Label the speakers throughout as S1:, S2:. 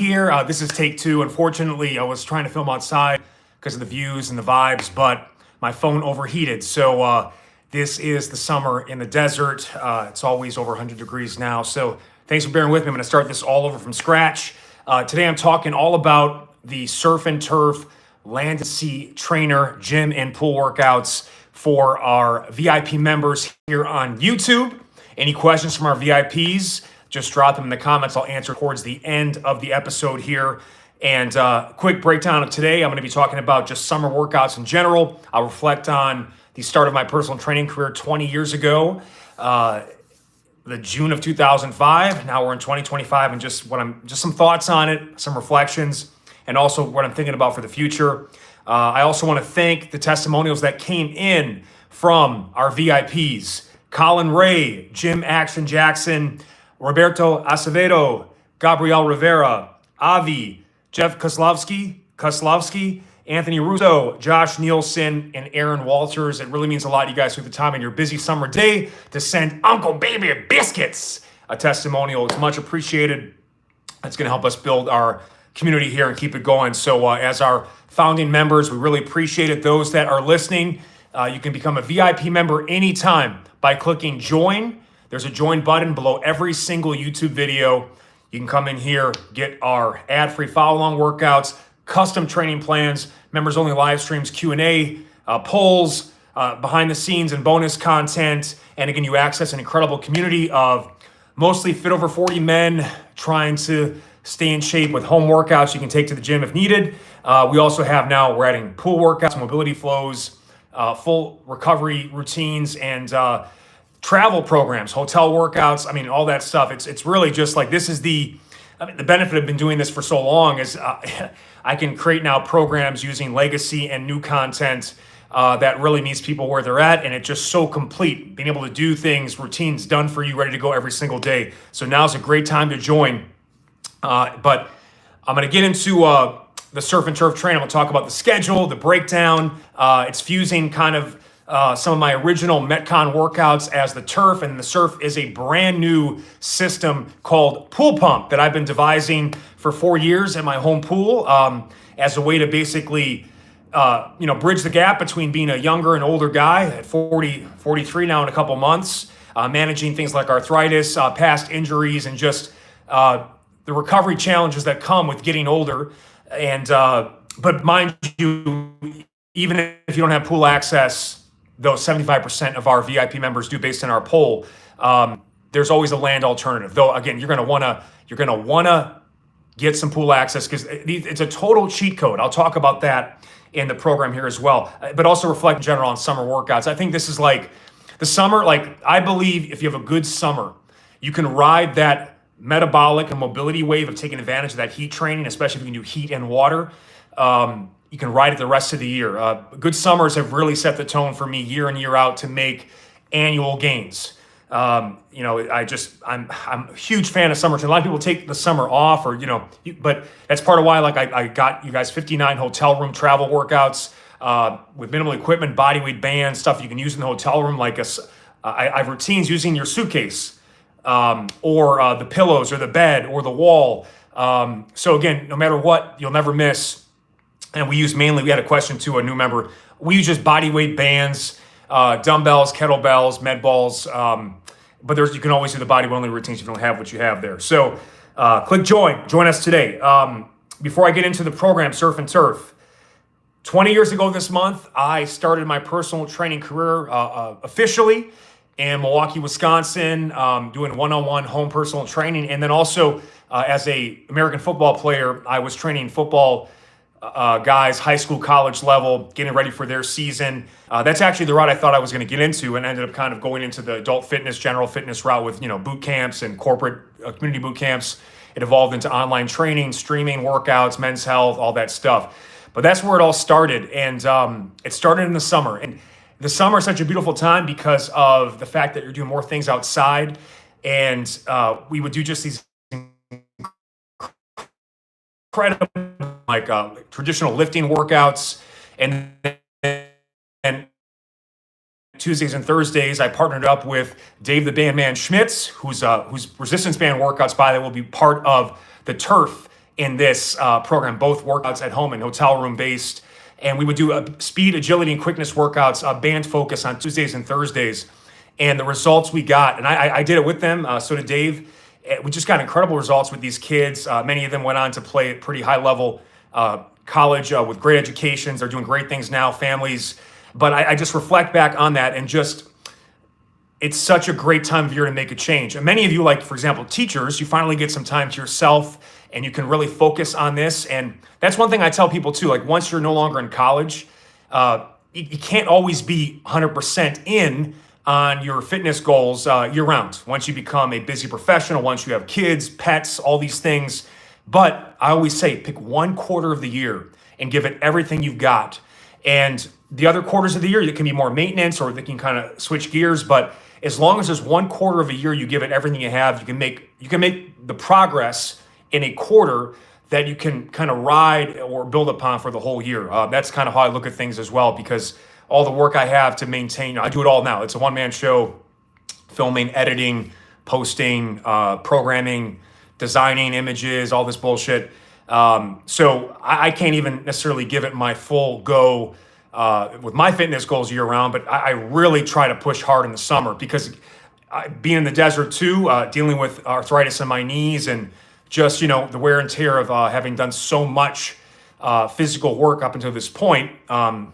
S1: here. This is take two. Unfortunately, I was trying to film outside because of the views and the vibes, but my phone overheated. So this is the summer in the desert. It's always over 100 degrees now. So thanks for bearing with me. I'm going to start this all over from scratch. Today I'm talking all about the surf and turf, land and sea trainer, gym and pool workouts for our VIP members here on YouTube. Any questions from our VIPs? Just drop them in the comments. I'll answer towards the end of the episode here. And quick breakdown of today. I'm going to be talking about just summer workouts in general. I'll reflect on the start of my personal training career 20 years ago, the June of 2005. Now we're in 2025, and just some thoughts on it, some reflections, and also what I'm thinking about for the future. I also want to thank the testimonials that came in from our VIPs: Colin Ray, Jim Action Jackson, Roberto Acevedo, Gabriel Rivera, Avi, Jeff Kozlowski, Anthony Russo, Josh Nielsen, and Aaron Walters. It really means a lot to you guys through the time in your busy summer day to send Uncle Baby Biscuits a testimonial. It's much appreciated. It's going to help us build our community here and keep it going. So as our founding members, we really appreciate it. Those that are listening, you can become a VIP member anytime by clicking join. There's a join button below every single YouTube video. You can come in here, get our ad-free follow-along workouts, custom training plans, members-only live streams, Q&A, polls, behind the scenes and bonus content. And again, you access an incredible community of mostly fit over 40 men trying to stay in shape with home workouts you can take to the gym if needed. We also have now, we're adding pool workouts, mobility flows, full recovery routines, and travel programs, hotel workouts. I mean, all that stuff. It's really just like, this is the benefit of been doing this for so long is I can create now programs using legacy and new content that really meets people where they're at. And it's just so complete, being able to do things, routines done for you, ready to go every single day. So now's a great time to join. But I'm going to get into the surf and turf training. I'm going to talk about the schedule, the breakdown. It's fusing kind of some of my original Metcon workouts as the turf, and the surf is a brand new system called Pool Pump that I've been devising for 4 years at my home pool as a way to basically bridge the gap between being a younger and older guy at 43 now in a couple months, managing things like arthritis, past injuries, and just the recovery challenges that come with getting older. And but mind you, even if you don't have pool access, though 75% of our VIP members do based on our poll, there's always a land alternative. Though again, you're gonna wanna get some pool access because it's a total cheat code. I'll talk about that in the program here as well, but also reflect in general on summer workouts. I think this is like the summer. Like, I believe if you have a good summer, you can ride that metabolic and mobility wave of taking advantage of that heat training, especially if you can do heat and water. You can ride it the rest of the year. Good summers have really set the tone for me year in, year out to make annual gains. I'm a huge fan of summer. A lot of people take the summer off, but that's part of why, like, I got you guys 59 hotel room travel workouts with minimal equipment, body weight bands, stuff you can use in the hotel room. Like I have routines using your suitcase or the pillows or the bed or the wall. So again, no matter what, you'll never miss. And we had a question to a new member. We use just body weight bands, dumbbells, kettlebells, med balls. But you can always do the body weight only routines if you don't have what you have there. So click join us today. Before I get into the program, Surf and Turf, 20 years ago this month, I started my personal training career officially in Milwaukee, Wisconsin, doing one-on-one home personal training. And then also as a American football player, I was training football guys, high school, college level, getting ready for their season. That's actually the route I thought I was going to get into, and ended up kind of going into the adult fitness, general fitness route with, boot camps and corporate community boot camps. It evolved into online training, streaming workouts, men's health, all that stuff. But that's where it all started. And it started in the summer. And the summer is such a beautiful time because of the fact that you're doing more things outside. And we would do just these incredible, traditional lifting workouts, and Tuesdays and Thursdays, I partnered up with Dave the Bandman Schmitz, whose resistance band workouts, by the way, will be part of the turf in this program, both workouts at home and hotel room based. And we would do speed, agility, and quickness workouts, band focus on Tuesdays and Thursdays. And the results we got, and I did it with them, so did Dave. We just got incredible results with these kids. Many of them went on to play at pretty high level college with great educations. They're doing great things now, families. But I just reflect back on that and just, it's such a great time of year to make a change. And many of you, like, for example, teachers, you finally get some time to yourself and you can really focus on this. And that's one thing I tell people too, like once you're no longer in college, you can't always be 100% in on your fitness goals year round. Once you become a busy professional, once you have kids, pets, all these things. But I always say, pick 1 quarter of the year and give it everything you've got. And the other quarters of the year, it can be more maintenance or they can kind of switch gears. But as long as there's 1 quarter of a year, you give it everything you have, you can make the progress in a quarter that you can kind of ride or build upon for the whole year. That's kind of how I look at things as well, because all the work I have to maintain, I do it all now. It's a one-man show, filming, editing, posting, programming, designing images, all this bullshit. So I can't even necessarily give it my full go with my fitness goals year round, but I really try to push hard in the summer because being in the desert too, dealing with arthritis in my knees and just, the wear and tear of having done so much physical work up until this point, the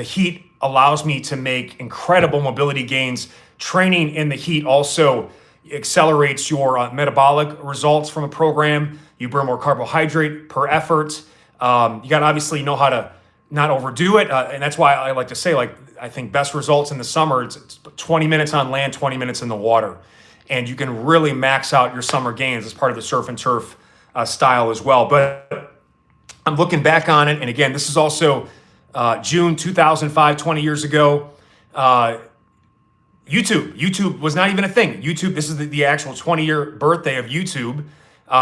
S1: heat allows me to make incredible mobility gains. Training in the heat also accelerates your metabolic results from a program. You burn more carbohydrate per effort. You got to obviously know how to not overdo it. And that's why I like to say, I think best results in the summer, it's 20 minutes on land, 20 minutes in the water. And you can really max out your summer gains as part of the surf and turf style as well. But I'm looking back on it. And again, this is also June 2005, 20 years ago. YouTube was not even a thing. YouTube, this is the actual 20-year birthday of YouTube.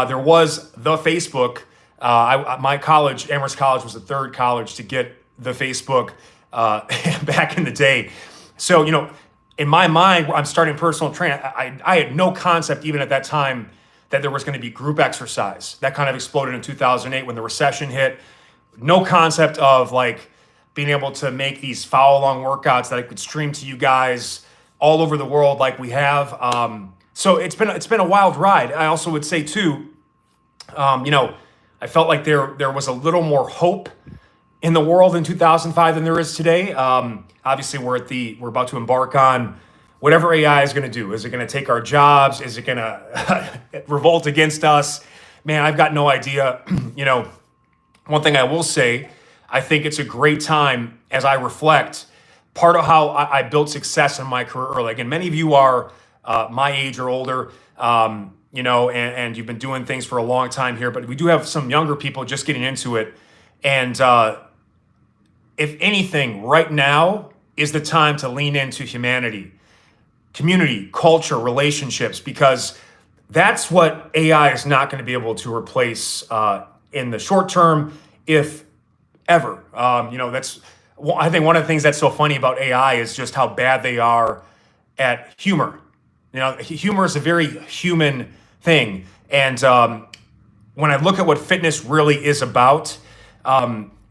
S1: There was the Facebook. My college, Amherst College, was the third college to get the Facebook back in the day. So, in my mind, I'm starting personal training. I had no concept even at that time that there was going to be group exercise. That kind of exploded in 2008 when the recession hit. No concept of being able to make these foul-long workouts that I could stream to you guys all over the world like we have. So it's been a wild ride. I also would say too, I felt like there was a little more hope in the world in 2005 than there is today. Obviously, we're about to embark on whatever AI is going to do. Is it going to take our jobs? Is it going to revolt against us? Man, I've got no idea. One thing I will say, I think it's a great time as I reflect. Part of how I built success in my career early. Again, many of you are my age or older, and you've been doing things for a long time here, but we do have some younger people just getting into it. And if anything, right now is the time to lean into humanity, community, culture, relationships, because that's what AI is not going to be able to replace in the short term, if ever. I think one of the things that's so funny about AI is just how bad they are at humor. Humor is a very human thing. And when I look at what fitness really is about,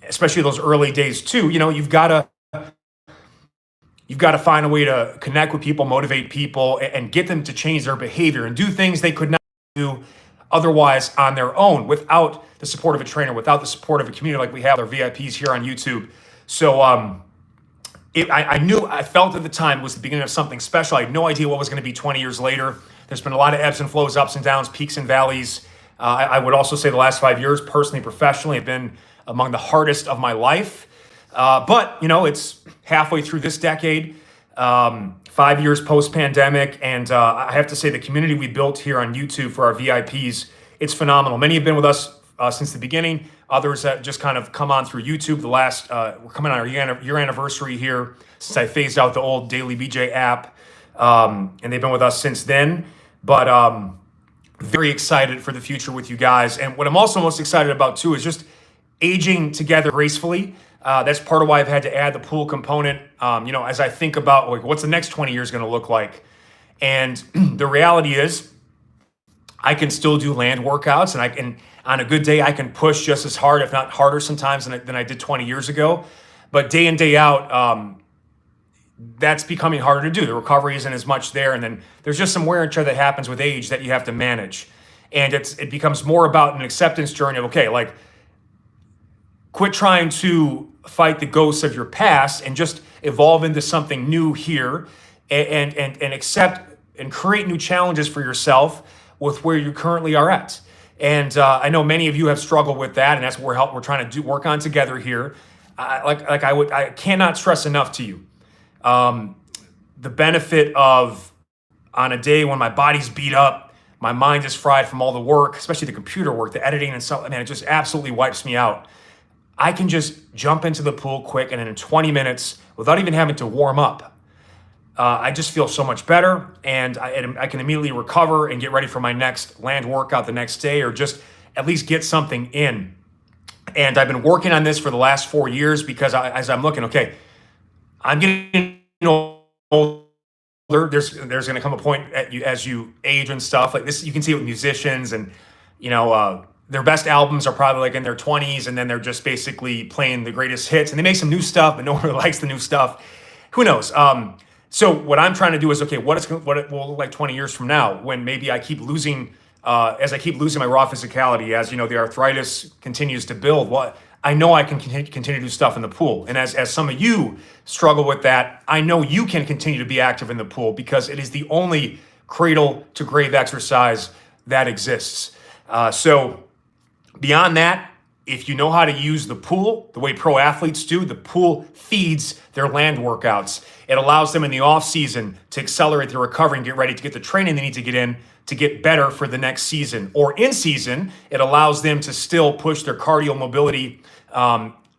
S1: especially those early days too, you've got to find a way to connect with people, motivate people, and get them to change their behavior and do things they could not do otherwise on their own without the support of a trainer, without the support of a community like we have our VIPs here on YouTube. So I felt at the time it was the beginning of something special. I had no idea what was going to be 20 years later. There's been a lot of ebbs and flows, ups and downs, peaks and valleys. I would also say the last 5 years, personally, professionally, have been among the hardest of my life. But it's halfway through this decade, 5 years post-pandemic. And I have to say the community we built here on YouTube for our VIPs, it's phenomenal. Many have been with us since the beginning. Others have just kind of come on through YouTube. We're coming on our year anniversary here since I phased out the old Daily BJ app. And they've been with us since then. But very excited for the future with you guys. And what I'm also most excited about too is just aging together gracefully. That's part of why I've had to add the pool component, as I think about what's the next 20 years going to look like. And the reality is, I can still do land workouts, and I can, on a good day, I can push just as hard, if not harder sometimes than I did 20 years ago. But day in, day out, that's becoming harder to do. The recovery isn't as much there. And then there's just some wear and tear that happens with age that you have to manage. And it becomes more about an acceptance journey of, okay, like, quit trying to fight the ghosts of your past and just evolve into something new here, and accept and create new challenges for yourself with where you currently are at. And I know many of you have struggled with that, and that's what we're trying to work on together here. I cannot stress enough to you the benefit of, on a day when my body's beat up, my mind is fried from all the work, especially the computer work, the editing and stuff, man, it just absolutely wipes me out. I can just jump into the pool quick, and in 20 minutes, without even having to warm up, I just feel so much better, and I can immediately recover and get ready for my next land workout the next day, or just at least get something in. And I've been working on this for the last 4 years because as I'm looking, okay, I'm getting older. There's going to come a point as you age and stuff like this. You can see it with musicians, and their best albums are probably like in their 20s, and then they're just basically playing the greatest hits, and they make some new stuff, but no one really likes the new stuff. Who knows? So what I'm trying to do is, okay, what it will look like 20 years from now, when maybe I keep losing, as I keep losing my raw physicality, as the arthritis continues to build. What I know I can continue to do stuff in the pool, and as some of you struggle with that, I know you can continue to be active in the pool because it is the only cradle to grave exercise that exists. So beyond that, if you know how to use the pool the way pro athletes do, the pool feeds their land workouts. It allows them in the off season to accelerate their recovery and get ready to get the training they need to get in to get better for the next season. Or in season, it allows them to still push their cardio mobility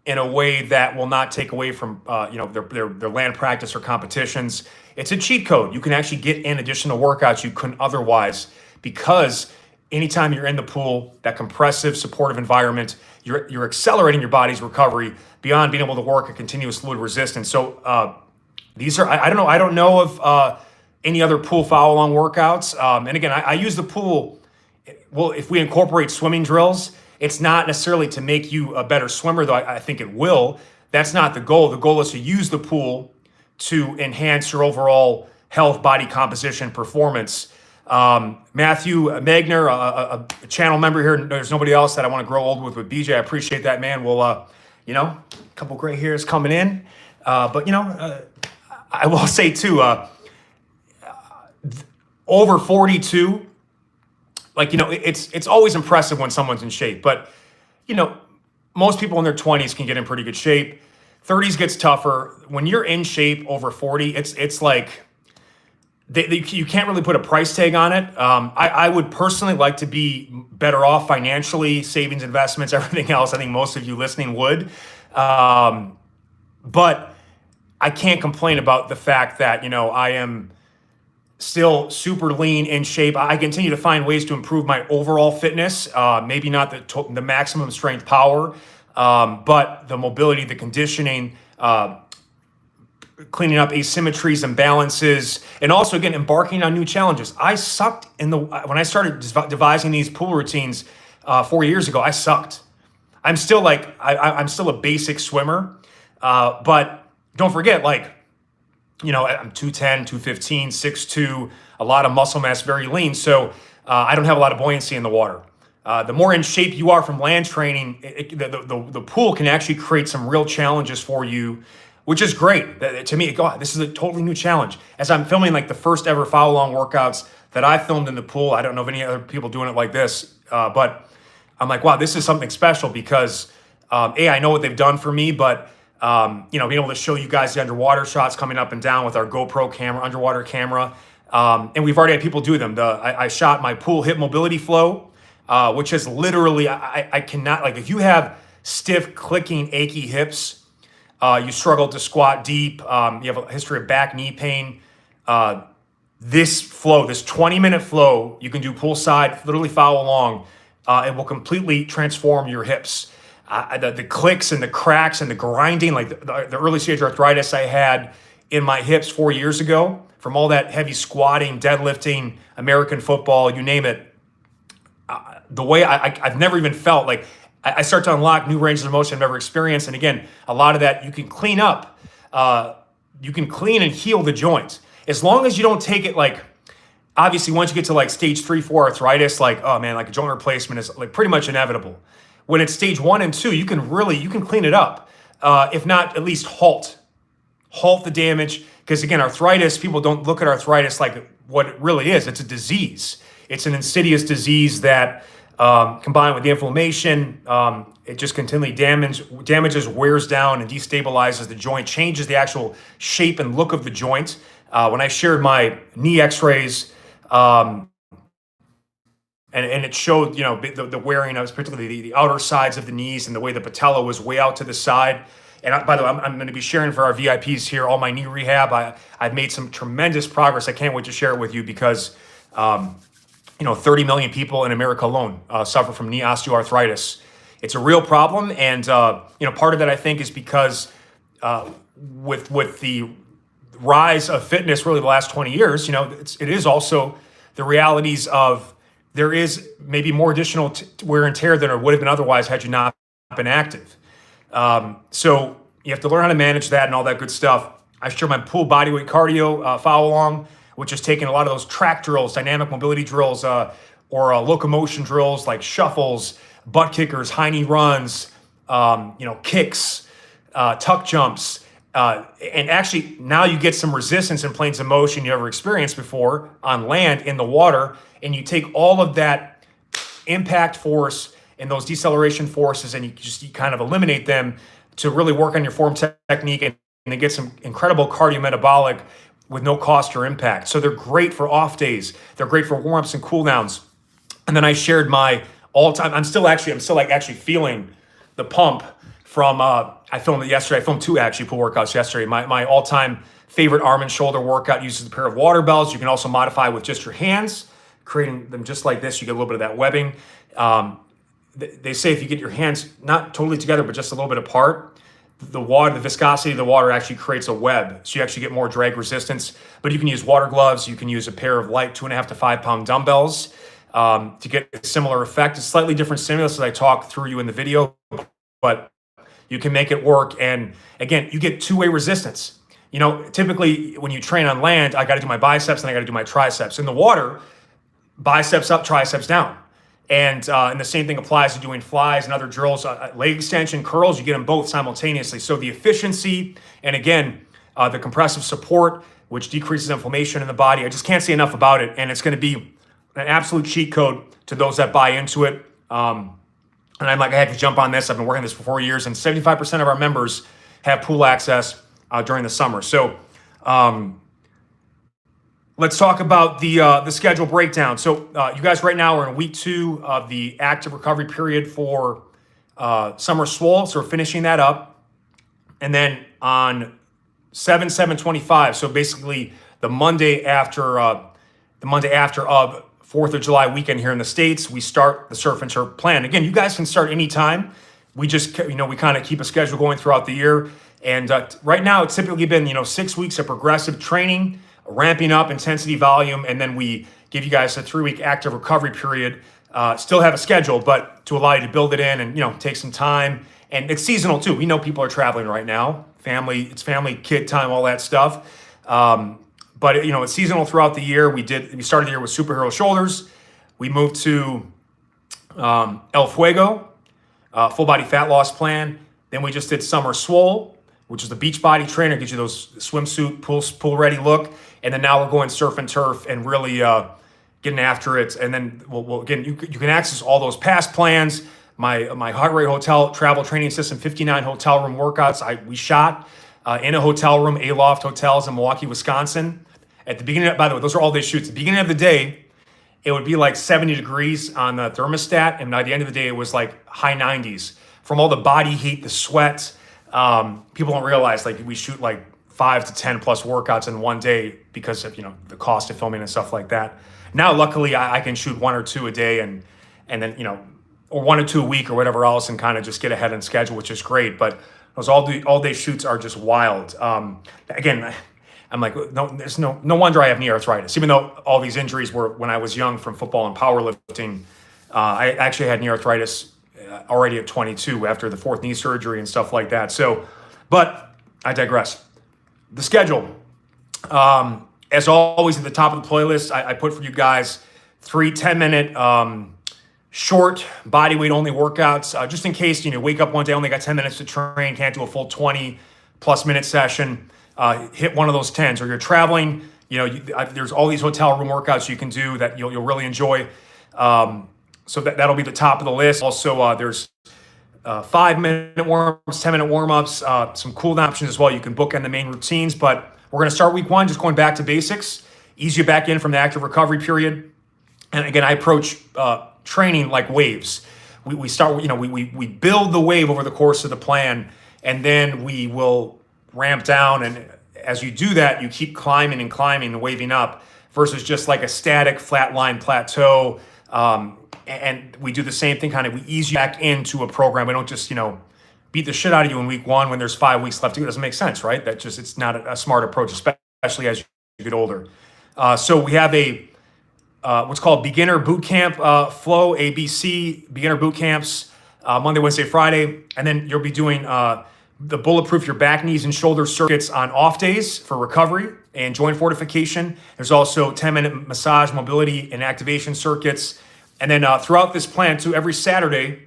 S1: in a way that will not take away from their land practice or competitions. It's a cheat code. You can actually get in additional workouts you couldn't otherwise, because anytime you're in the pool, that compressive, supportive environment, you're accelerating your body's recovery beyond being able to work a continuous fluid resistance. So these are, I don't know of any other pool follow-along workouts. And again, I use the pool. Well, if we incorporate swimming drills, it's not necessarily to make you a better swimmer, though I think it will. That's not the goal. The goal is to use the pool to enhance your overall health, body composition, performance. Matthew Magner, a channel member here. There's nobody else that I want to grow old with BJ. I appreciate that, man. Well, a couple gray hairs coming in. But I will say too, over 42, it's always impressive when someone's in shape, but most people in their 20s can get in pretty good shape. 30s gets tougher. When you're in shape over 40, it's like, you can't really put a price tag on it. I would personally like to be better off financially, savings, investments, everything else. I think most of you listening would. But I can't complain about the fact that, I am still super lean, in shape. I continue to find ways to improve my overall fitness. Maybe not the maximum strength power, but the mobility, the conditioning, cleaning up asymmetries and balances, and also, again, embarking on new challenges. I sucked when I started devising these pool routines 4 years ago. I sucked. I'm still I'm still a basic swimmer, but don't forget, I'm 210, 215, 6'2", a lot of muscle mass, very lean. So I don't have a lot of buoyancy in the water. The more in shape you are from land training, the pool can actually create some real challenges for you, which is great. To me, God, this is a totally new challenge. As I'm filming the first ever follow-along workouts that I filmed in the pool, I don't know of any other people doing it like this, but I'm like, wow, this is something special because, I know what they've done for me, but being able to show you guys the underwater shots coming up and down with our GoPro camera, underwater camera, and we've already had people do them. I shot my pool hip mobility flow, which is literally, I cannot, if you have stiff, clicking, achy hips, you struggle to squat deep, you have a history of back, knee pain, this flow, this 20-minute flow, you can do poolside, literally follow along. It will completely transform your hips. The clicks and the cracks and the grinding, the early stage arthritis I had in my hips 4 years ago from all that heavy squatting, deadlifting, American football, you name it. the way I've never even felt like I start to unlock new ranges of motion I've never experienced. And again, a lot of that you can clean up, you can clean and heal the joints as long as you don't take it like, obviously once you get to like stage 3, 4 arthritis, like, oh man, like a joint replacement is like pretty much inevitable. When it's stage 1 and 2, you can clean it up. If not, at least halt the damage. Because again, arthritis, people don't look at arthritis like what it really is. It's a disease. It's an insidious disease that combined with the inflammation, it just continually damages, wears down, and destabilizes the joint, changes the actual shape and look of the joint. When I shared my knee x-rays, and it showed, the wearing of particularly the outer sides of the knees and the way the patella was way out to the side. And by the way, I'm going to be sharing for our VIPs here all my knee rehab. I've made some tremendous progress. I can't wait to share it with you because, 30 million people in America alone suffer from knee osteoarthritis. It's a real problem, and part of that I think is because with the rise of fitness, really the last 20 years, it is also the realities of there is maybe more additional wear and tear than it would have been otherwise had you not been active. So you have to learn how to manage that and all that good stuff. I share my pool bodyweight cardio follow along, which is taking a lot of those track drills, dynamic mobility drills, or locomotion drills like shuffles, butt kickers, high knee runs, kicks, tuck jumps. And actually now you get some resistance in planes of motion you never experienced before on land, in the water, and you take all of that impact force and those deceleration forces and you kind of eliminate them to really work on your form technique and then get some incredible cardiometabolic with no cost or impact. So they're great for off days. They're great for warm-ups and cool downs. And then I shared my all-time, I'm still actually feeling the pump from, I filmed it yesterday. I filmed 2 actually pool workouts yesterday. My all-time favorite arm and shoulder workout uses a pair of water bells. You can also modify with just your hands, creating them just like this. You get a little bit of that webbing. They say if you get your hands not totally together, but just a little bit apart, the viscosity of the water actually creates a web. So you actually get more drag resistance, but you can use water gloves. You can use a pair of light 2.5 to 5 pound dumbbells to get a similar effect. It's slightly different stimulus that I talk through you in the video, but you can make it work. And again, you get two-way resistance. Typically when you train on land, I got to do my biceps and I got to do my triceps. In the water, biceps up, triceps down. And the same thing applies to doing flies and other drills, leg extension, curls. You get them both simultaneously. So the efficiency and again, the compressive support, which decreases inflammation in the body. I just can't say enough about it. And it's going to be an absolute cheat code to those that buy into it. And I'm like, I had to jump on this. I've been working this for 4 years, and 75% of our members have pool access during the summer. So let's talk about the schedule breakdown. So you guys right now are in week 2 of the active recovery period for Summer Swole. So we're finishing that up. And then on 7/7/25, so basically the Monday after of 4th of July weekend here in the States, we start the Surf and Turf plan. Again, you guys can start anytime. We just, we kind of keep a schedule going throughout the year. And right now it's typically been, 6 weeks of progressive training, ramping up intensity, volume, and then we give you guys a 3-week active recovery period. Still have a schedule, but to allow you to build it in and, take some time. And it's seasonal too. We know people are traveling right now. It's family, kid time, all that stuff. But it's seasonal throughout the year. We started the year with superhero shoulders. We moved to El Fuego, full body fat loss plan. Then we just did Summer Swole, which is the beach body trainer, gives you those swimsuit, pool ready look. And then now we're going Surf and Turf and really getting after it. And then again, you can access all those past plans. My Heart Rate Hotel travel training system, 59 hotel room workouts. We shot in a hotel room, Aloft Hotels in Milwaukee, Wisconsin. At the beginning, by the way, those are all day shoots. At the beginning of the day, it would be like 70 degrees on the thermostat. And by the end of the day, it was like high 90s. From all the body heat, the sweat, people don't realize we shoot like 5 to 10 plus workouts in one day because of, the cost of filming and stuff like that. Now, luckily, I can shoot 1 or 2 a day and then, or 1 or 2 a week or whatever else and kind of just get ahead on schedule, which is great. But those all day shoots are just wild. Again, I'm like, there's no wonder I have knee arthritis, even though all these injuries were when I was young from football and powerlifting. I actually had knee arthritis already at 22 after the fourth knee surgery and stuff like that. So, but I digress. The schedule, as always, at the top of the playlist, I put for you guys 3 10-minute short body weight only workouts, just in case you wake up one day, only got 10 minutes to train, can't do a full 20+ minute session. Hit one of those 10s, or you're traveling. There's all these hotel room workouts you can do that you'll really enjoy. So that'll be the top of the list. Also, there's 5-minute warm-ups, 10-minute warm-ups, some cool down options as well. You can book in the main routines, but we're going to start week 1 just going back to basics, ease you back in from the active recovery period. And again, I approach training like waves. We start, we build the wave over the course of the plan, and then we will ramp down. And as you do that, you keep climbing and climbing and waving up versus just like a static flatline plateau. And we do the same thing, we ease you back into a program. We don't just, beat the shit out of you in week 1 when there's 5 weeks left to go. It doesn't make sense, right? It's not a smart approach, especially as you get older. So we have a what's called beginner boot camp flow, ABC beginner boot camps, Monday, Wednesday, Friday. And then you'll be doing the bulletproof your back, knees, and shoulder circuits on off days for recovery and joint fortification. There's also 10-minute massage, mobility, and activation circuits. And then throughout this plan too, every Saturday,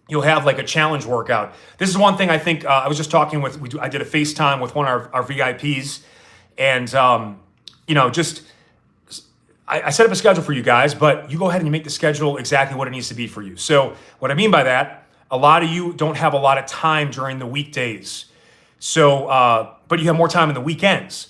S1: you'll have like a challenge workout. This is one thing I think I was just talking with, I did a FaceTime with one of our VIPs, and I set up a schedule for you guys, but you go ahead and you make the schedule exactly what it needs to be for you. So what I mean by that, a lot of you don't have a lot of time during the weekdays. So, but you have more time in the weekends.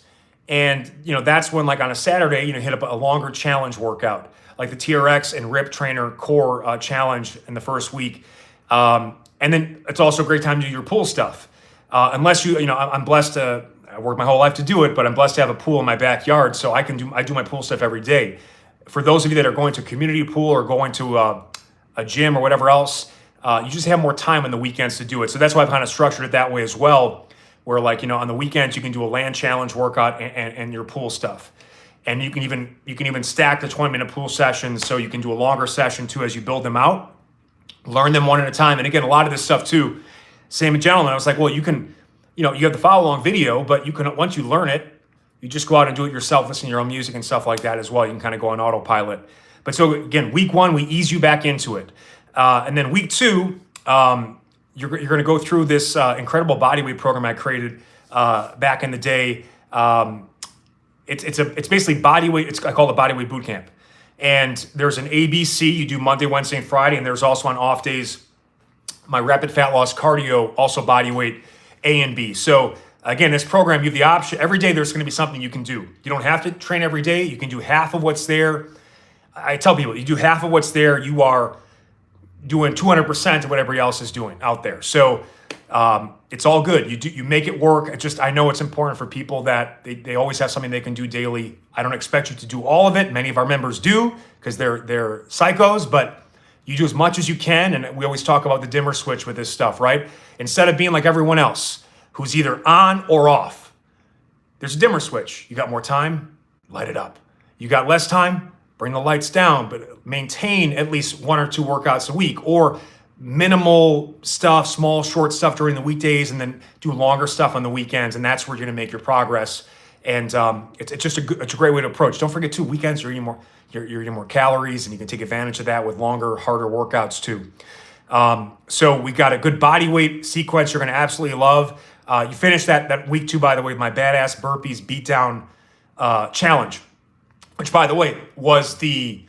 S1: And, that's when, like on a Saturday, hit up a longer challenge workout, like the TRX and RIP Trainer Core Challenge in the first week. And then it's also a great time to do your pool stuff. Unless I'm blessed to, I worked my whole life to do it, but I'm blessed to have a pool in my backyard, so I do my pool stuff every day. For those of you that are going to a community pool or going to a gym or whatever else, you just have more time on the weekends to do it. So that's why I've kind of structured it that way as well, where on the weekends you can do a land challenge workout and your pool stuff. And you can even stack the 20-minute pool sessions, so you can do a longer session too as you build them out. Learn them one at a time. And again, a lot of this stuff too, same gentleman, I was like, well, you can, you have the follow along video, but you can, once you learn it, you just go out and do it yourself, listen to your own music and stuff like that as well. You can kind of go on autopilot. But so again, week 1, we ease you back into it. And then week 2, you're going to go through this incredible bodyweight program I created back in the day. It's basically bodyweight. I call it bodyweight boot camp. And there's an ABC you do Monday, Wednesday, and Friday. And there's also on off days, my rapid fat loss cardio, also bodyweight A and B. So again, this program, you have the option. Every day there's going to be something you can do. You don't have to train every day. You can do half of what's there. I tell people, you do half of what's there, you are doing 200% of what everybody else is doing out there. So it's all good. You make it work. I know it's important for people that they always have something they can do daily. I don't expect you to do all of it. Many of our members do because they're psychos, but you do as much as you can. And we always talk about the dimmer switch with this stuff, right? Instead of being like everyone else who's either on or off, there's a dimmer switch. You got more time, light it up. You got less time, bring the lights down, but maintain at least 1 or 2 workouts a week, or minimal stuff, small, short stuff during the weekdays, and then do longer stuff on the weekends. And that's where you're going to make your progress. And it's a great way to approach. Don't forget too, weekends you're eating more calories, and you can take advantage of that with longer, harder workouts too. So we got a good body weight sequence you're going to absolutely love. You finish that week 2, by the way, with my badass burpees beatdown challenge, which, by the way, was the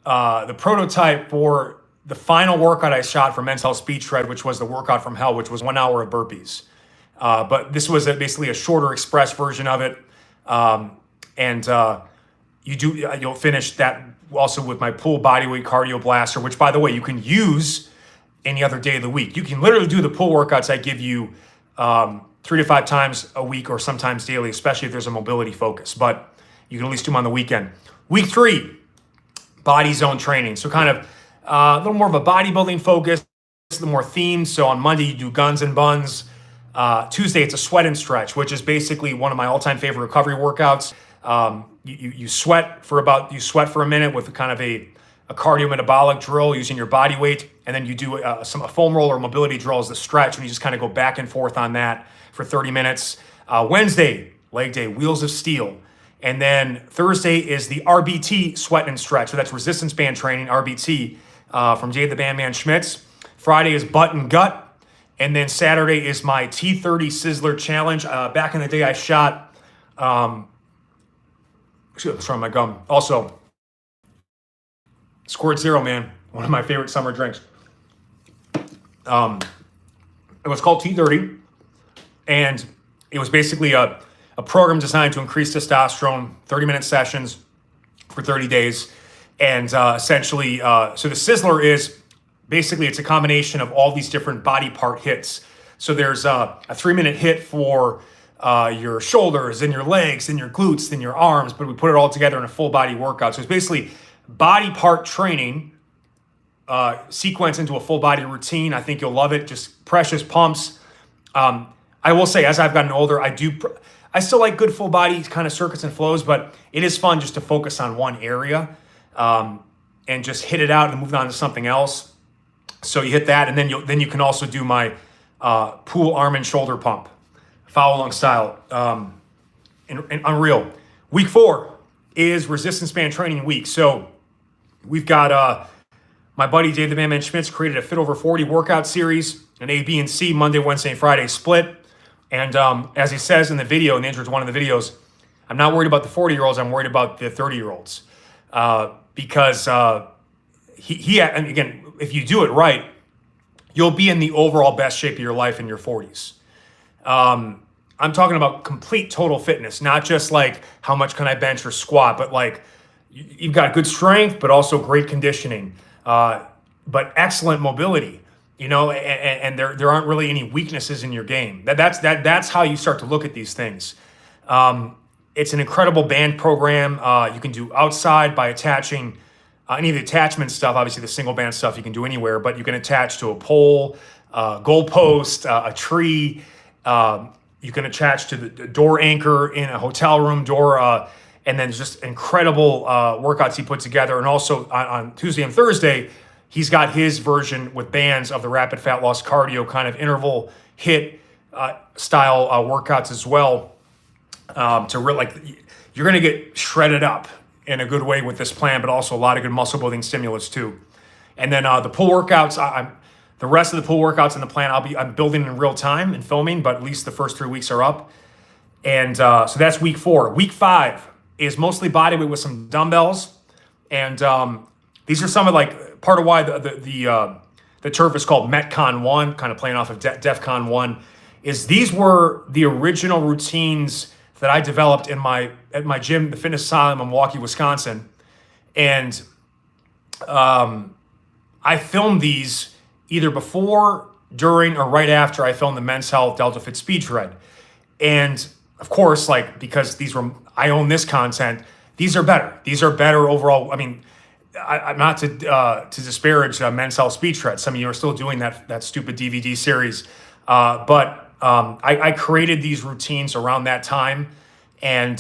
S1: prototype for the final workout I shot for Men's Health Speed Shred, which was the workout from hell, which was 1 hour of burpees. But this was basically a shorter express version of it. You'll finish that also with my pull bodyweight cardio blaster, which, by the way, you can use any other day of the week. You can literally do the pull workouts I give you 3 to 5 times a week or sometimes daily, especially if there's a mobility focus. But you can at least do them on the weekend. Week 3, body zone training. So kind of a little more of a bodybuilding focus, a little more themed. So on Monday, you do guns and buns. Tuesday, it's a sweat and stretch, which is basically one of my all-time favorite recovery workouts. You sweat for a minute with kind of a a cardiometabolic drill using your body weight, and then you do a foam roll or mobility drill as the stretch, and you just kind of go back and forth on that for 30 minutes. Wednesday, leg day, wheels of steel. And then Thursday is the RBT sweat and stretch. So that's resistance band training, RBT, from Jay the Bandman Schmitz. Friday is butt and gut. And then Saturday is my T30 Sizzler Challenge. Back in the day, I shot, let's try my gum. Also, Squirt Zero, man, one of my favorite summer drinks. It was called T30, and it was basically a program designed to increase testosterone, 30-minute sessions for 30 days. And essentially, so the Sizzler is basically, it's a combination of all these different body part hits. So there's a 3-minute hit for your shoulders and your legs and your glutes and your arms, but we put it all together in a full body workout. So it's basically body part training sequence into a full body routine. I think you'll love it. Just precious pumps. I will say, as I've gotten older, I still like good full body kind of circuits and flows, but it is fun just to focus on one area and just hit it out and move on to something else. So you hit that, and then you can also do my pool arm and shoulder pump, follow along style, and unreal. Week 4 is resistance band training week. So we've got my buddy Dave the Man Schmitz created a Fit Over 40 workout series, an A, B, and C, Monday, Wednesday, and Friday split. And as he says in the video, in the intro to one of the videos, I'm not worried about the 40-year-olds. I'm worried about the 30-year-olds because and again, if you do it right, you'll be in the overall best shape of your life in your 40s. I'm talking about complete total fitness, not just like how much can I bench or squat, but like you've got good strength, but also great conditioning, but excellent mobility. You know, and there aren't really any weaknesses in your game. That's how you start to look at these things. It's an incredible band program. You can do outside by attaching any of the attachment stuff. Obviously, the single band stuff you can do anywhere, but you can attach to a pole, goalpost, a tree. You can attach to the door anchor in a hotel room door, and then just incredible workouts he put together. And also on Tuesday and Thursday, he's got his version with bands of the rapid fat loss cardio kind of interval hit style workouts as well. To really, like, you're going to get shredded up in a good way with this plan, but also a lot of good muscle building stimulus too. And then the pull workouts, the rest of the pull workouts in the plan, I'm building in real time and filming, but at least the first 3 weeks are up. And so that's week 4. Week 5 is mostly body weight with some dumbbells, and these are some of like part of why the turf is called Metcon 1, kind of playing off of DEFCON 1, is these were the original routines that I developed at my gym, the Fitness Asylum in Milwaukee, Wisconsin. And I filmed these either before, during, or right after I filmed the Men's Health Delta Fit Speed Shred. And of course, like, because I own this content, these are better. These are better overall. I mean, I'm not to disparage Men's Health Speed Shred. Some of you are still doing that stupid DVD series. But I created these routines around that time, and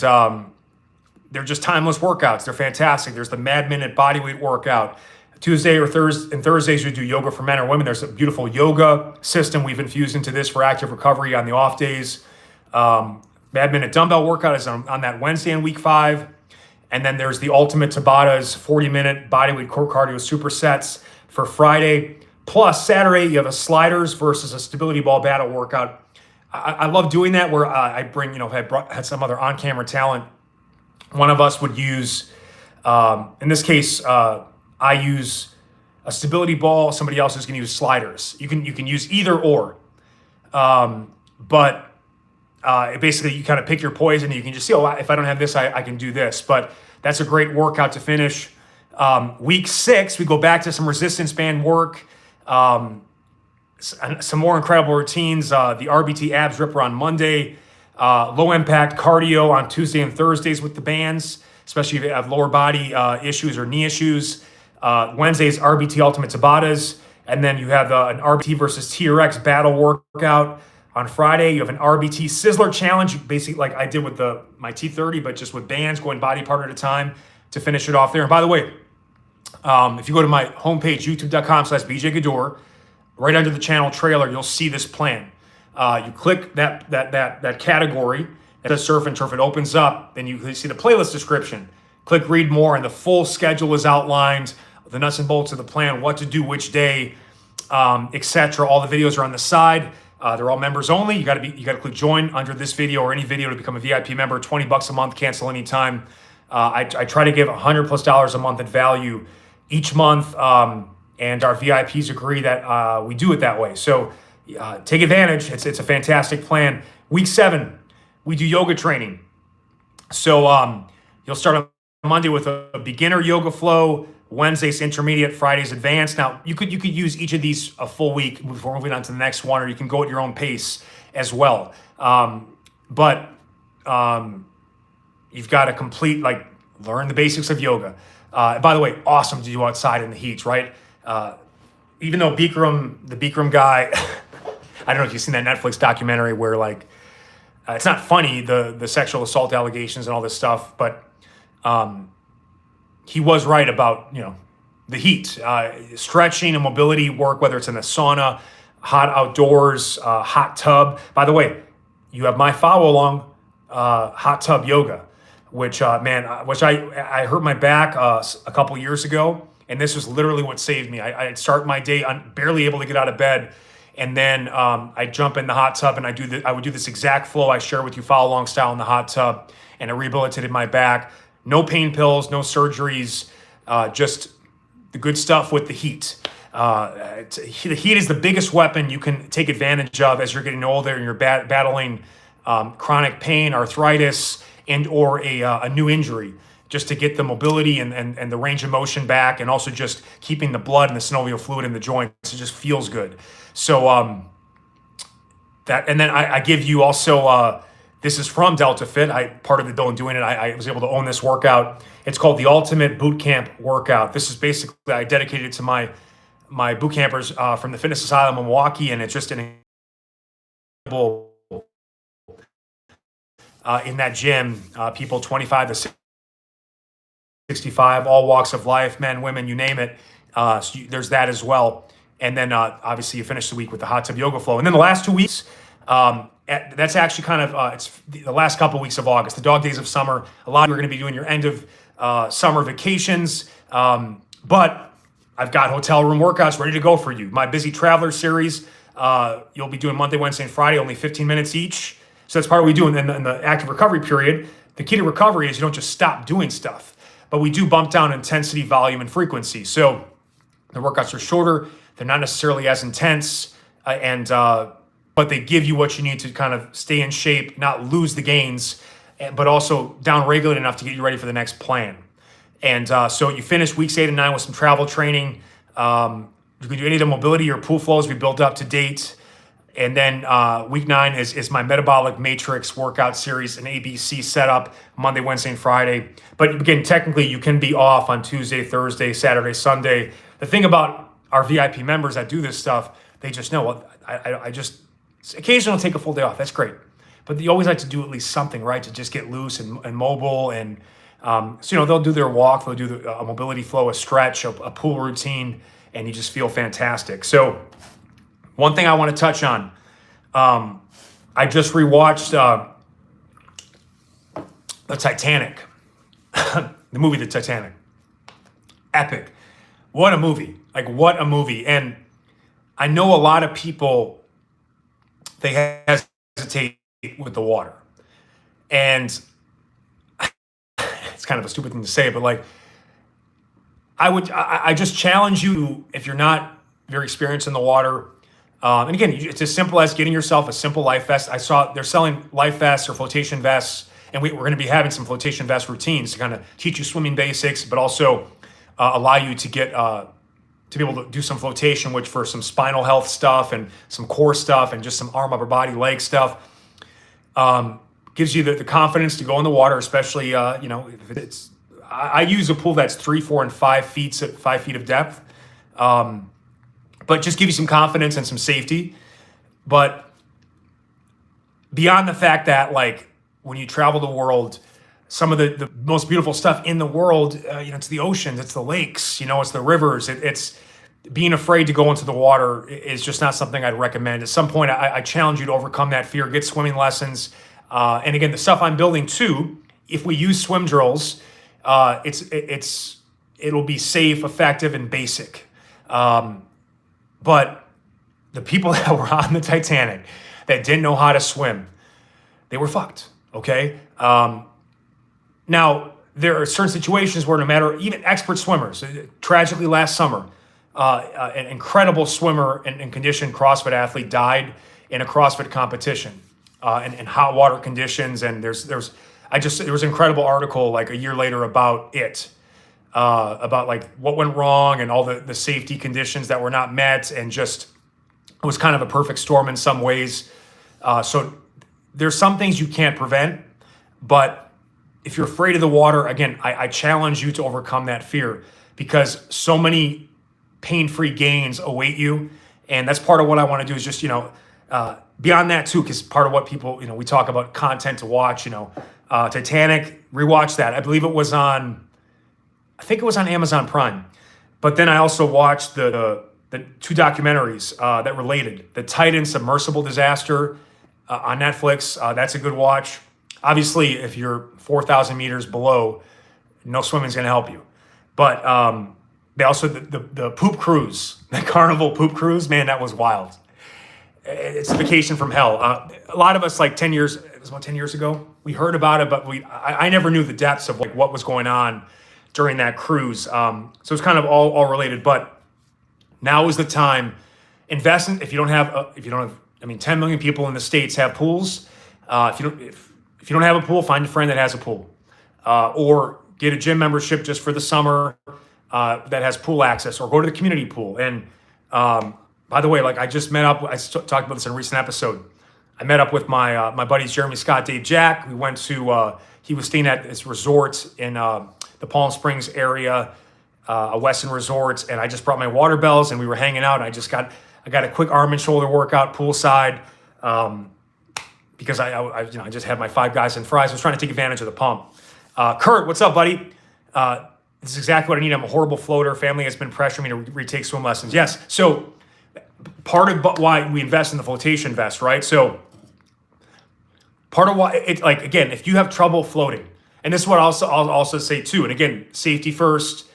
S1: they're just timeless workouts. They're fantastic. There's the Mad Minute bodyweight workout. Tuesday or Thursdays we do yoga for men or women. There's a beautiful yoga system we've infused into this for active recovery on the off days. Mad Minute dumbbell workout is on that Wednesday in week 5. And then there's the Ultimate Tabatas 40-minute bodyweight core cardio supersets for Friday. Plus Saturday, you have a sliders versus a stability ball battle workout. I love doing that where I bring, had some other on-camera talent. One of us would use, in this case, I use a stability ball. Somebody else is going to use sliders. You can use either or, but basically you kind of pick your poison. You can just see, if I don't have this, I can do this. But that's a great workout to finish. Week 6, we go back to some resistance band work. Some more incredible routines. The RBT abs ripper on Monday. Low impact cardio on Tuesday and Thursdays with the bands, especially if you have lower body issues or knee issues. Wednesday's RBT Ultimate Tabatas. And then you have an RBT versus TRX battle workout. On Friday, you have an RBT Sizzler Challenge, basically like I did with my T30, but just with bands, going body part at a time to finish it off there. And by the way, If you go to my homepage, youtube.com/BJ Gaddour, right under the channel trailer, you'll see this plan. You click that category that says surf and turf. It opens up, then you see the playlist description. Click read more, and the full schedule is outlined, the nuts and bolts of the plan, what to do which day, etc. All the videos are on the side. They're all members only. You got to click join under this video or any video to become a VIP member. $20 a month, cancel anytime. I try to give $100+ a month in value each month, and our VIPs agree that we do it that way. So take advantage. It's a fantastic plan. Week 7, we do yoga training. So you'll start on Monday with a beginner yoga flow. Wednesday's intermediate, Friday's advanced. Now you could use each of these a full week before moving on to the next one, or you can go at your own pace as well. But you've got to learn the basics of yoga. By the way, awesome to do outside in the heat, right? Even though the Bikram guy, I don't know if you've seen that Netflix documentary where it's not funny, the sexual assault allegations and all this stuff, but he was right about, the heat, stretching and mobility work, whether it's in the sauna, hot outdoors, hot tub. By the way, you have my follow along, hot tub yoga, which I hurt my back a couple years ago. And this was literally what saved me. I'd start my day, I'm barely able to get out of bed. And then I jump in the hot tub and I would do this exact flow I share with you, follow along style in the hot tub, and it rehabilitated my back. No pain pills, no surgeries, just the good stuff with the heat. The heat is the biggest weapon you can take advantage of as you're getting older and you're battling chronic pain, arthritis, and or a new injury, just to get the mobility and the range of motion back, and also just keeping the blood and the synovial fluid in the joints. It just feels good. So and then I give you also, this is from Delta Fit. Part of the bill in doing it, I was able to own this workout. It's called the Ultimate Boot Camp Workout. This is basically, I dedicated it to my boot campers from the Fitness Asylum in Milwaukee, and it's just an incredible in that gym, people 25 to 65, all walks of life, men, women, you name it. So there's that as well. And then obviously you finish the week with the hot tub yoga flow. And then the last 2 weeks, that's actually kind of, it's the last couple of weeks of August, the dog days of summer. A lot of you are going to be doing your end of summer vacations. But I've got hotel room workouts ready to go for you. My Busy Traveler series, you'll be doing Monday, Wednesday, and Friday, only 15 minutes each. So that's part of what we do in the active recovery period. The key to recovery is you don't just stop doing stuff, but we do bump down intensity, volume, and frequency. So the workouts are shorter. They're not necessarily as intense, but they give you what you need to kind of stay in shape, not lose the gains, but also down-regulate enough to get you ready for the next plan. And so you finish weeks 8 and 9 with some travel training. You can do any of the mobility or pool flows we built up to date. And then week 9 is my metabolic matrix workout series, an ABC setup, Monday, Wednesday, and Friday. But again, technically you can be off on Tuesday, Thursday, Saturday, Sunday. The thing about our VIP members that do this stuff, they just know, well, I just occasionally take a full day off. That's great. But you always like to do at least something, right? To just get loose and mobile. And so, they'll do their walk, they'll do a mobility flow, a stretch, a pool routine, and you just feel fantastic. So one thing I want to touch on, I just rewatched the Titanic, the movie The Titanic. Epic. What a movie. What a movie. And I know a lot of people, they hesitate with the water. And it's kind of a stupid thing to say, but I just challenge you, if you're not very experienced in the water, and again, it's as simple as getting yourself a simple life vest. I saw they're selling life vests or flotation vests, and we're going to be having some flotation vest routines to kind of teach you swimming basics, but also allow you to get to be able to do some flotation, which for some spinal health stuff and some core stuff and just some arm, upper body, leg stuff, gives you the confidence to go in the water, especially if it's. I use a pool that's 3, 4, and 5 feet at 5 feet of depth, but just give you some confidence and some safety. But beyond the fact that when you travel the world, some of the most beautiful stuff in the world. It's the oceans, it's the lakes, it's the rivers. It's being afraid to go into the water is just not something I'd recommend. At some point, I challenge you to overcome that fear, get swimming lessons. And again, the stuff I'm building too, if we use swim drills, it'll be safe, effective, and basic. But the people that were on the Titanic that didn't know how to swim, they were fucked, okay? Now, there are certain situations where no matter, even expert swimmers, tragically last summer, an incredible swimmer and conditioned CrossFit athlete died in a CrossFit competition in hot water conditions. And there was an incredible article like a year later about it, about like what went wrong and all the safety conditions that were not met, and just it was kind of a perfect storm in some ways. So there's some things you can't prevent, but if you're afraid of the water, again, I challenge you to overcome that fear, because so many pain-free gains await you. And that's part of what I want to do is just, beyond that too, because part of what people, we talk about content to watch, Titanic, rewatch that. I believe it was on Amazon Prime. But then I also watched the two documentaries that related. The Titan submersible disaster on Netflix, that's a good watch. Obviously, if you're 4,000 meters below, no swimming is going to help you. But they also, the poop cruise, the Carnival poop cruise, man, that was wild. It's a vacation from hell. A lot of us, like 10 years ago, we heard about it, but I never knew the depths of like what was going on during that cruise. So it's kind of all related. But now is the time. Invest in, if you don't have, 10 million people in the States have pools. If you don't have a pool, find a friend that has a pool, or get a gym membership just for the summer that has pool access, or go to the community pool. And by the way, like I just met up, talked about this in a recent episode. I met up with my buddies Jeremy Scott, Dave Jack. We went to he was staying at this resort in the Palm Springs area, a Westin resort, and I just brought my water bells and we were hanging out. And I got a quick arm and shoulder workout poolside. Because I just had my 5 guys and fries. I was trying to take advantage of the pump. Kurt, what's up, buddy? This is exactly what I need. I'm a horrible floater. Family has been pressuring me to retake swim lessons. Yes. So part of why we invest in the flotation vest, right? So part of why again, if you have trouble floating, and this is what I'll also say too. And again, safety first.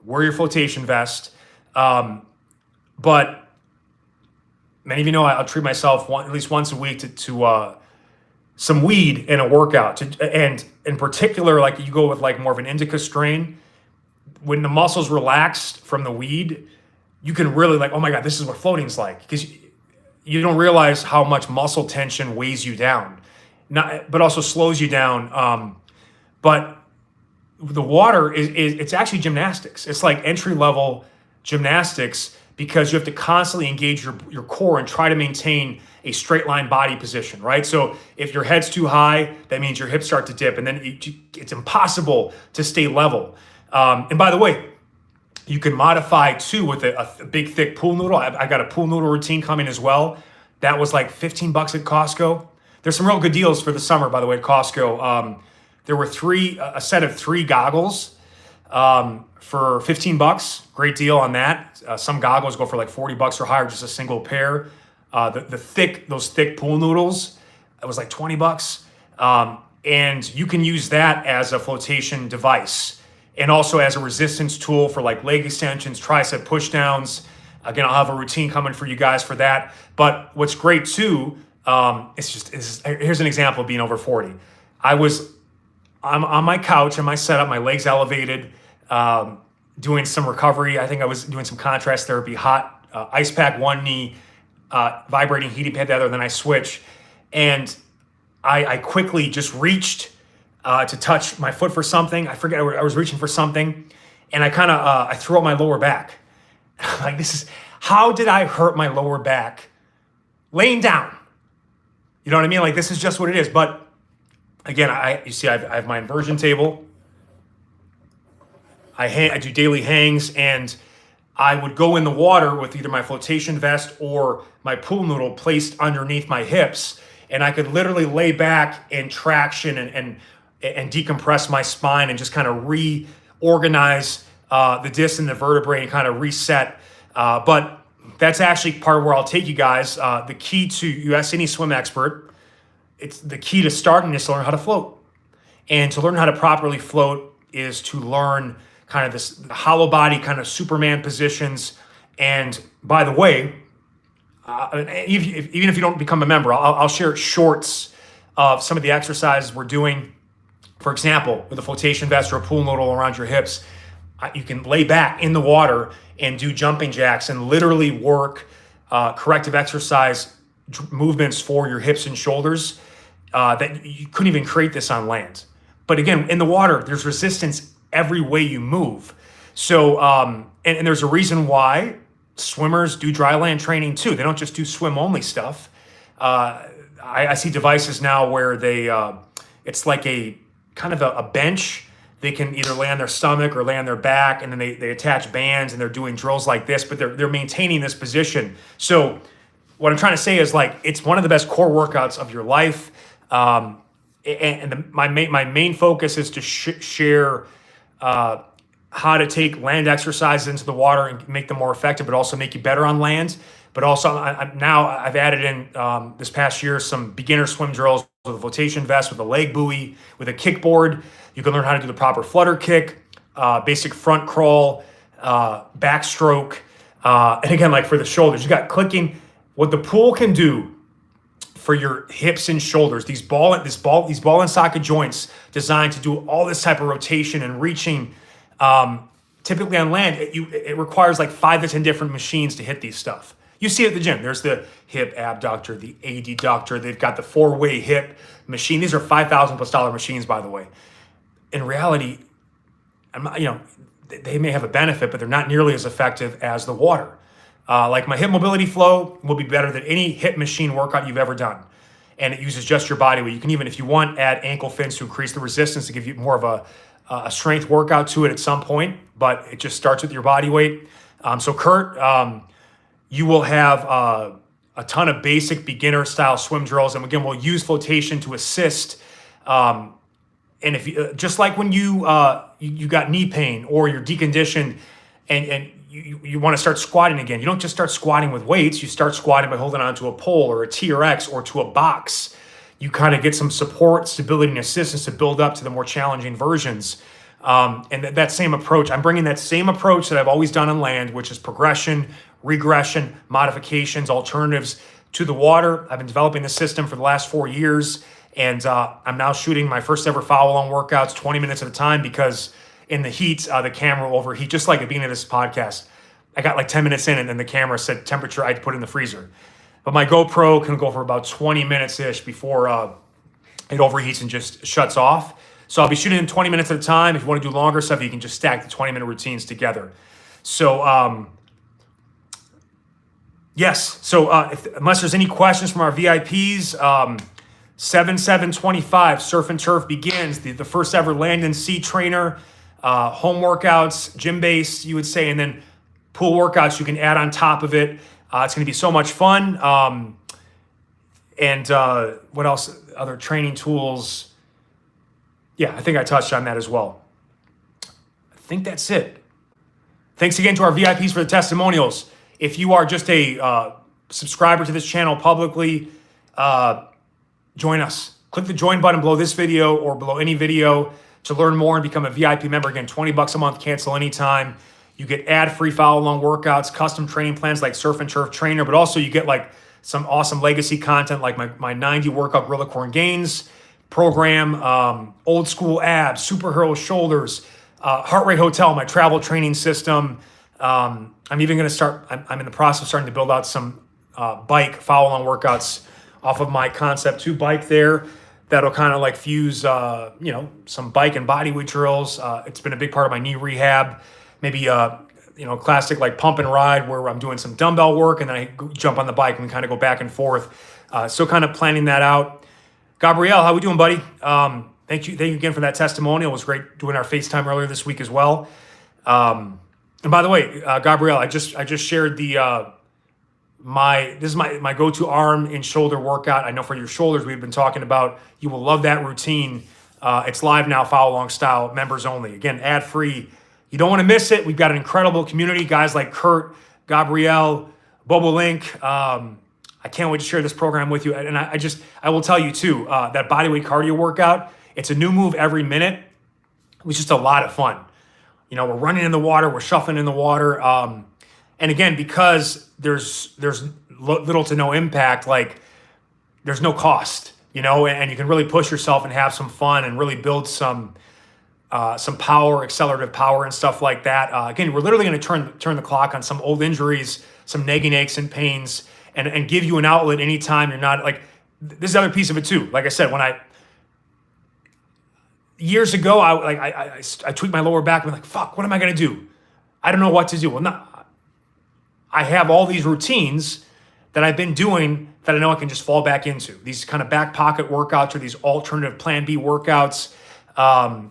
S1: Wear your flotation vest. But many of you know I'll treat myself at least once a week to some weed in a workout. And in particular, like you go with like more of an indica strain, when the muscles relaxed from the weed, you can really like, oh my God, this is what floating's like. Because you don't realize how much muscle tension weighs you down, but also slows you down. But the water it's actually gymnastics. It's like entry level gymnastics, because you have to constantly engage your core and try to maintain a straight line body position, right? So if your head's too high, that means your hips start to dip, and then it's impossible to stay level. And by the way, you can modify too with a big thick pool noodle. I got a pool noodle routine coming as well. That was like $15 at Costco. There's some real good deals for the summer, by the way, at Costco. There were a set of 3 goggles for $15. Great deal on that. Some goggles go for like $40 or higher, just a single pair. Those thick pool noodles, it was like $20. And you can use that as a flotation device, and also as a resistance tool for like leg extensions, tricep push downs. Again, I'll have a routine coming for you guys for that. But what's great too, here's an example of being over 40. I'm on my couch in my setup, my legs elevated, doing some recovery. I think I was doing some contrast therapy, hot ice pack one knee, vibrating heating pad the other, then I switch. And I quickly just reached to touch my foot for something. I forget, I was reaching for something, and I threw out my lower back. Like, how did I hurt my lower back? Laying down. You know what I mean? Like, this is just what it is. But again, I have my inversion table. I do daily hangs, and I would go in the water with either my flotation vest or my pool noodle placed underneath my hips, and I could literally lay back in traction and and decompress my spine and just kind of reorganize the disc and the vertebrae and kind of reset. But that's actually part of where I'll take you guys. The key to, you ask any swim expert, it's the key to starting is to learn how to float. And to learn how to properly float is to learn kind of this hollow body, kind of Superman positions. And by the way, even if you don't become a member, I'll share shorts of some of the exercises we're doing. For example, with a flotation vest or a pool noodle around your hips, you can lay back in the water and do jumping jacks and literally work corrective exercise movements for your hips and shoulders that you couldn't even create this on land. But again, in the water, there's resistance every way you move. So, and there's a reason why swimmers do dry land training too. They don't just do swim only stuff. I see devices now where it's like a kind of a bench. They can either lay on their stomach or lay on their back, and then they attach bands and they're doing drills like this, but they're maintaining this position. So what I'm trying to say is, like, it's one of the best core workouts of your life. My main focus is to share how to take land exercises into the water and make them more effective, but also make you better on land. But also, now I've added in this past year some beginner swim drills with a flotation vest, with a leg buoy, with a kickboard. You can learn how to do the proper flutter kick, basic front crawl, backstroke, and again, like for the shoulders, you got clicking. What the pool can do for your hips and shoulders, these ball and socket joints designed to do all this type of rotation and reaching. Typically on land, it requires like 5 to 10 different machines to hit these stuff. You see it at the gym. There's the hip abductor, the adductor. They've got the 4-way hip machine. These are $5,000+ machines, by the way. In reality, they may have a benefit, but they're not nearly as effective as the water. Like my hip mobility flow will be better than any hip machine workout you've ever done. And it uses just your body weight. You can even, if you want, add ankle fins to increase the resistance to give you more of a strength workout to it at some point, but it just starts with your body weight. So Kurt, you will have a ton of basic beginner style swim drills. And again, we'll use flotation to assist. And if you, just like when you got knee pain or you're deconditioned and you want to start squatting again, you don't just start squatting with weights. You start squatting by holding onto a pole or a TRX or to a box. You kind of get some support, stability, and assistance to build up to the more challenging versions. And that same approach, I'm bringing that same approach that I've always done on land, which is progression, regression, modifications, alternatives to the water. I've been developing this system for the last 4 years. And I'm now shooting my first ever follow-along workouts 20 minutes at a time because in the heat, the camera will overheat, just like at the beginning of this podcast. I got like 10 minutes in and then the camera said temperature I had to put in the freezer. But my GoPro can go for about 20 minutes-ish before it overheats and just shuts off. So I'll be shooting in 20 minutes at a time. If you want to do longer stuff, you can just stack the 20-minute routines together. So, yes. So unless there's any questions from our VIPs, 7/7/25, Surf and Turf begins. The first ever land and sea trainer, home workouts, gym-based, you would say, and then pool workouts you can add on top of it. It's going to be so much fun. And what else? Other training tools. Yeah, I think I touched on that as well. I think that's it. Thanks again to our VIPs for the testimonials. If you are just a subscriber to this channel publicly, join us. Click the join button below this video or below any video to learn more and become a VIP member. Again, $20 a month, cancel anytime. You get ad-free follow-along workouts, custom training plans like Surf and Turf Trainer, but also you get like some awesome legacy content like my 90 workout gorilla core and gains program, old school abs, superhero shoulders, heart rate hotel, my travel training system. I'm even going to start, I'm in the process of starting to build out some bike follow-along workouts off of my Concept 2 bike there. That'll kind of like fuse, some bike and body weight drills. It's been a big part of my knee rehab. Maybe, classic like pump and ride where I'm doing some dumbbell work and then I jump on the bike and kind of go back and forth. So kind of planning that out. Gabrielle, how we doing, buddy? Thank you again for that testimonial. It was great doing our FaceTime earlier this week as well. And by the way, Gabrielle, I just shared this is my go-to arm and shoulder workout. I know for your shoulders we've been talking about. You will love that routine. It's live now, follow along style, members only. Again, ad free. You don't want to miss it. We've got an incredible community, guys like Kurt, Gabrielle, Bobo Link. I can't wait to share this program with you. And I will tell you too, that bodyweight cardio workout, it's a new move every minute. It was just a lot of fun. You know, we're running in the water, we're shuffling in the water. And again, because there's little to no impact, like there's no cost, you know, and you can really push yourself and have some fun and really build some power, accelerative power and stuff like that. Again, we're literally going to turn the clock on some old injuries, some nagging aches and pains, and give you an outlet anytime you're not like. This is the other piece of it too. Like I said, years ago, I tweaked my lower back and I'm like, fuck, what am I going to do? I don't know what to do. Well, I have all these routines that I've been doing that I know I can just fall back into. These kind of back pocket workouts or these alternative plan B workouts. And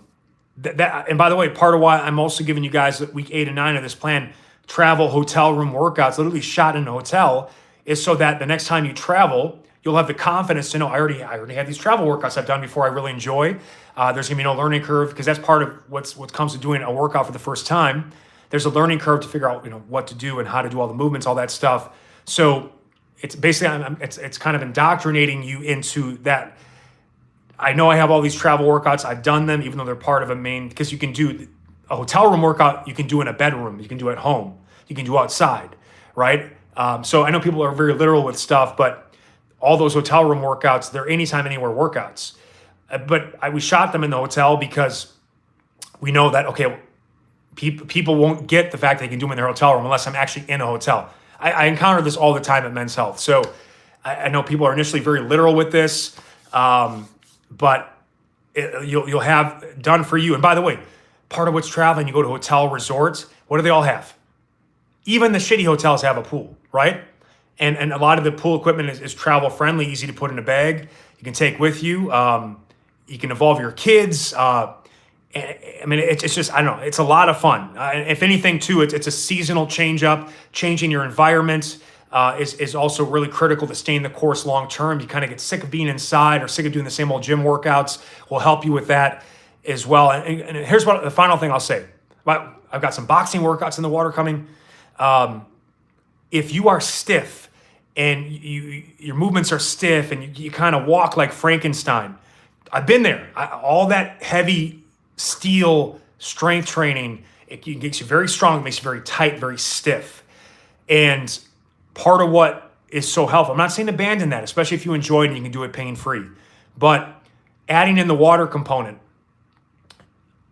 S1: by the way, part of why I'm also giving you guys week 8 and 9 of this plan, travel hotel room workouts, literally shot in a hotel, is so that the next time you travel, you'll have the confidence to know I already have these travel workouts I've done before I really enjoy. There's gonna be no learning curve because that's part of what comes to doing a workout for the first time. There's a learning curve to figure out what to do and how to do all the movements, all that stuff. So it's basically it's kind of indoctrinating you into that. I know I have all these travel workouts. I've done them, even though they're part of a main, because you can do a hotel room workout. You can do in a bedroom. You can do at home. You can do outside, right? So I know people are very literal with stuff, but all those hotel room workouts, they're anytime, anywhere workouts. We shot them in the hotel because we know that, okay, people won't get the fact they can do them in their hotel room unless I'm actually in a hotel. I encounter this all the time at Men's Health. So I know people are initially very literal with this, but you'll have done for you. And by the way, part of what's traveling, you go to hotel resorts, what do they all have? Even the shitty hotels have a pool, right? And a lot of the pool equipment is travel friendly, easy to put in a bag. You can take with you. You can involve your kids. I mean, it's just, I don't know, it's a lot of fun. If anything too, it's a seasonal change up. Changing your environment is also really critical to staying the course long term. You kind of get sick of being inside or sick of doing the same old gym workouts. Will help you with that as well. And here's what the final thing I'll say. I've got some boxing workouts in the water coming. If you are stiff and your movements are stiff and you kind of walk like Frankenstein, I've been there. All that heavy steel strength training, it makes you very strong, it makes you very tight, very stiff. And part of what is so helpful, I'm not saying abandon that, especially if you enjoy it and you can do it pain-free, but adding in the water component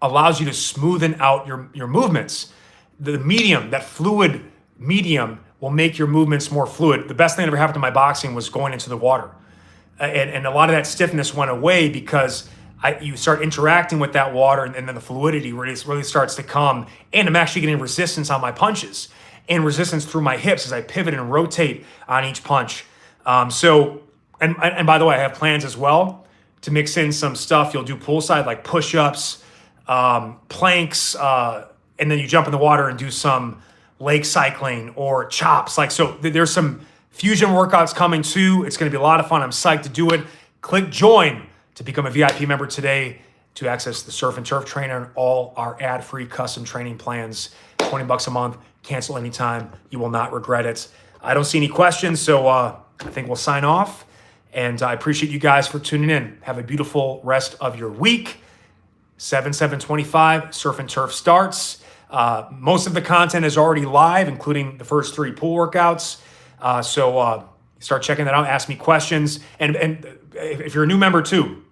S1: allows you to smoothen out your movements. The medium, that fluid medium, will make your movements more fluid. The best thing that ever happened to my boxing was going into the water. And a lot of that stiffness went away because you start interacting with that water and then the fluidity really starts to come. And I'm actually getting resistance on my punches and resistance through my hips as I pivot and rotate on each punch. And by the way, I have plans as well to mix in some stuff. You'll do poolside like push-ups, planks, and then you jump in the water and do some lake cycling or chops. So there's some fusion workouts coming too. It's going to be a lot of fun. I'm psyched to do it. Click join to become a VIP member today to access the Surf and Turf Trainer and all our ad-free custom training plans. $20 a month. Cancel anytime. You will not regret it. I don't see any questions, so I think we'll sign off. And I appreciate you guys for tuning in. Have a beautiful rest of your week. 7/7/25, Surf and Turf starts. Most of the content is already live, including the first 3 pool workouts. So start checking that out. Ask me questions. And if you're a new member too,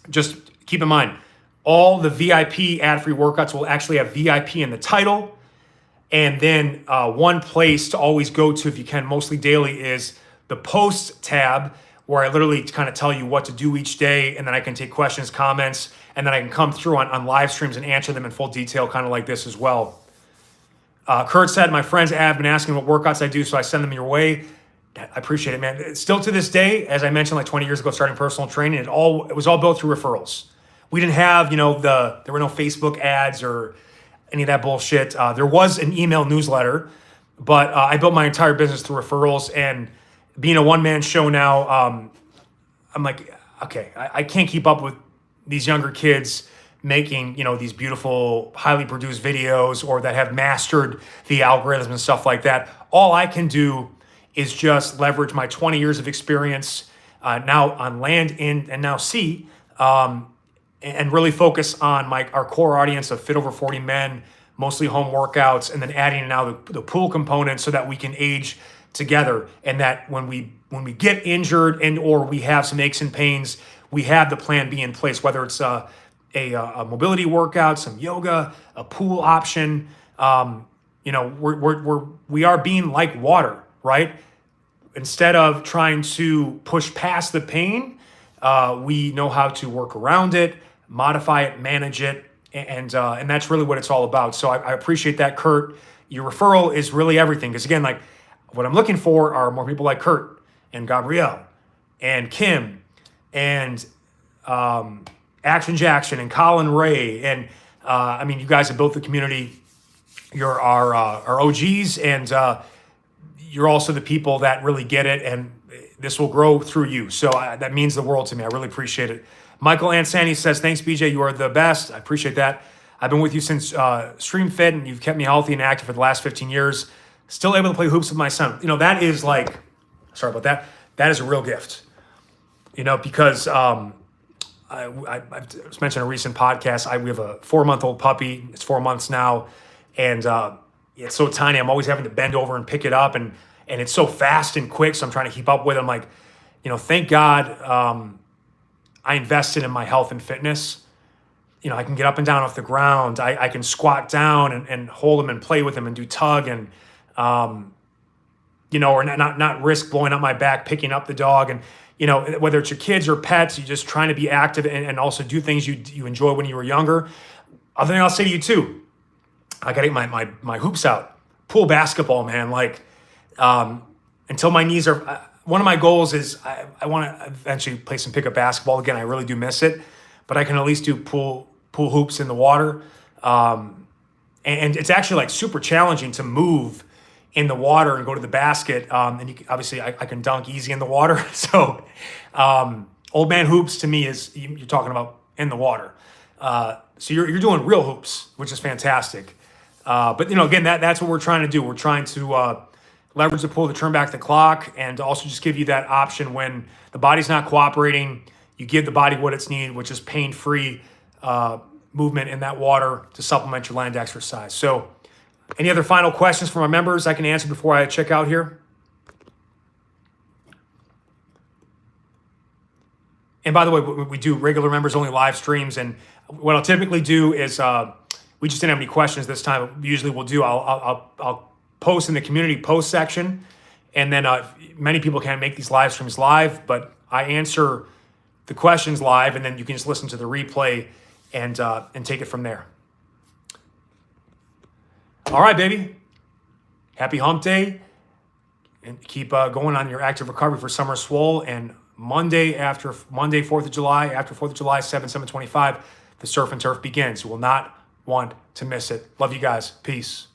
S1: just keep in mind, all the VIP ad-free workouts will actually have VIP in the title. And then one place to always go to if you can, mostly daily, is the post tab, where I literally kind of tell you what to do each day. And then I can take questions, comments, and then I can come through on live streams and answer them in full detail, kind of like this as well. Kurt said, my friends have been asking what workouts I do, so I send them your way. I appreciate it, man. Still to this day, as I mentioned, like 20 years ago, starting personal training, it was all built through referrals. We didn't have, there were no Facebook ads or any of that bullshit. There was an email newsletter, but I built my entire business through referrals. And being a one-man show now, I'm like, okay, I can't keep up with these younger kids making, these beautiful, highly produced videos, or that have mastered the algorithms and stuff like that. All I can do is just leverage my 20 years of experience now on land and now sea, and really focus on our core audience of fit over 40 men, mostly home workouts, and then adding now the pool component so that we can age together, and that when we get injured and or we have some aches and pains, we have the plan B in place, whether it's a mobility workout, some yoga, a pool option. We are being like water, right? Instead of trying to push past the pain, we know how to work around it, modify it, manage it, and that's really what it's all about. So I appreciate that, Kurt. Your referral is really everything, because again, what I'm looking for are more people like Kurt and Gabrielle and Kim and Action Jackson and Colin Ray, and you guys have built the community. You're our OGs, and you're also the people that really get it, and this will grow through you. So that means the world to me. I really appreciate it. Michael Ansani says, thanks, BJ. You are the best. I appreciate that. I've been with you since Stream Fit, and you've kept me healthy and active for the last 15 years. Still able to play hoops with my son. That is sorry about that. That is a real gift. Because I mentioned in a recent podcast, we have a 4-month-old puppy. It's 4 months now. And it's so tiny. I'm always having to bend over and pick it up. And it's so fast and quick. So I'm trying to keep up with it. I'm thank God I invested in my health and fitness. I can get up and down off the ground. I can squat down and hold him and play with him and do tug and, or not risk blowing up my back, picking up the dog. And, whether it's your kids or pets, you're just trying to be active and also do things you enjoy when you were younger. Other thing I'll say to you too, I got to get my hoops out. Pool basketball, man. Until my knees are... one of my goals is I want to eventually play some pickup basketball again. I really do miss it, but I can at least do pool hoops in the water. And it's actually super challenging to move in the water and go to the basket. And obviously I can dunk easy in the water. So old man hoops to me is you're talking about in the water. So you're doing real hoops, which is fantastic. But again, that's what we're trying to do. We're trying to leverage the pool to turn back the clock, and also just give you that option when the body's not cooperating. You give the body what it's needed, which is pain-free movement in that water to supplement your land exercise. So any other final questions from our members I can answer before I check out here? And by the way, we do regular members only live streams, and what I'll typically do is we just didn't have any questions this time. Usually we'll do, I'll post in the community post section, and then many people can't make these live streams live, but I answer the questions live, and then you can just listen to the replay and take it from there. All right, baby. Happy hump day, and keep going on your active recovery for Summer Swole. And Monday, 4th of July, after 4th of July, 7/7/25, the Surf and Turf begins. You will not want to miss it. Love you guys. Peace.